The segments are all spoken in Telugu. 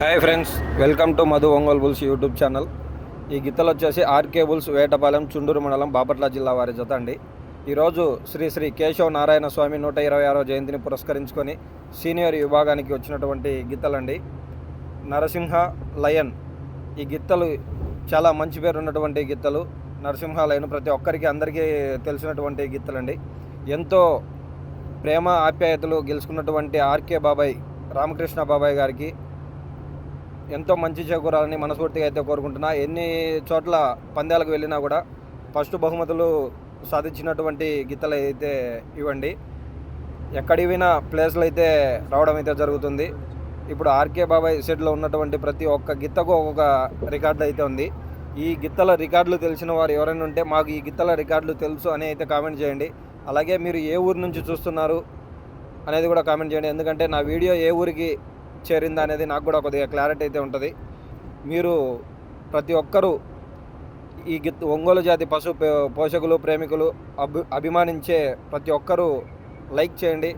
Hi friends, welcome to Madhu Ongole bulls YouTube channel. ఈ గిత్తలు వచ్చేసి ఆర్కే బుల్స్ వేటపాలెం చుండూరు మండలం బాపట్ల జిల్లా వారి జత అండి. ఈరోజు శ్రీ శ్రీ కేశవ నారాయణ స్వామి 126వ జయంతిని పురస్కరించుకొని సీనియర్ విభాగానికి వచ్చినటువంటి గిత్తలండి. నరసింహ లయన్ ఈ గిత్తలు చాలా మంచి పేరు ఉన్నటువంటి గిత్తలు. నరసింహ లయన్ ప్రతి ఒక్కరికి అందరికీ తెలిసినటువంటి గిత్తలండి. ఎంతో ప్రేమ ఆప్యాయతలు గెలుచుకున్నటువంటి ఆర్కే బాబాయ్ రామకృష్ణ బాబాయ్ గారికి ఎంతో మంచి చేకూరాలని మనస్ఫూర్తిగా అయితే కోరుకుంటున్నా. ఎన్ని చోట్ల పందాలకు వెళ్ళినా కూడా ఫస్ట్ బహుమతులు సాధించినటువంటి గీతలు అయితే ఇవ్వండి. ఎక్కడికి పోయినా ప్లేస్లు అయితే రావడం అయితే జరుగుతుంది. ఇప్పుడు ఆర్కే బాబాయ్ సెట్లో ఉన్నటువంటి ప్రతి ఒక్క గిత్తకు ఒక్కొక్క రికార్డు అయితే ఉంది. ఈ గిత్తల రికార్డులు తెలిసిన వారు ఎవరైనా ఉంటే మాకు ఈ గిత్తల రికార్డులు తెలుసు అని అయితే కామెంట్ చేయండి. అలాగే మీరు ఏ ఊరు నుంచి చూస్తున్నారు అనేది కూడా కామెంట్ చేయండి. ఎందుకంటే నా వీడియో ఏ ఊరికి చేరిందా అనేది నాకు కూడా కొద్దిగా క్లారిటీ అయితే ఉంటుంది. మీరు ప్రతి ఒక్కరూ ఈ ఒంగోలు జాతి పశు పోషకులు ప్రేమికులు అభిమానించే ప్రతి ఒక్కరూ లైక్ చేయండి.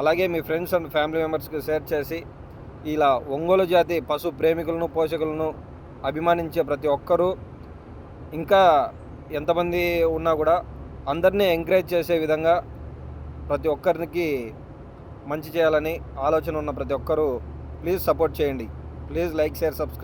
అలాగే మీ ఫ్రెండ్స్ అండ్ ఫ్యామిలీ మెంబర్స్కి షేర్ చేసి ఇలా ఒంగోలు జాతి పశు ప్రేమికులను పోషకులను అభిమానించే ప్రతి ఒక్కరూ ఇంకా ఎంతమంది ఉన్నా కూడా అందరినీ ఎంకరేజ్ చేసే విధంగా ప్రతి ఒక్కరికి మంచి చేయాలని ఆలోచన ఉన్న ప్రతి ఒక్కరూ ప్లీజ్ సపోర్ట్ చేయండి. Please like, share, subscribe.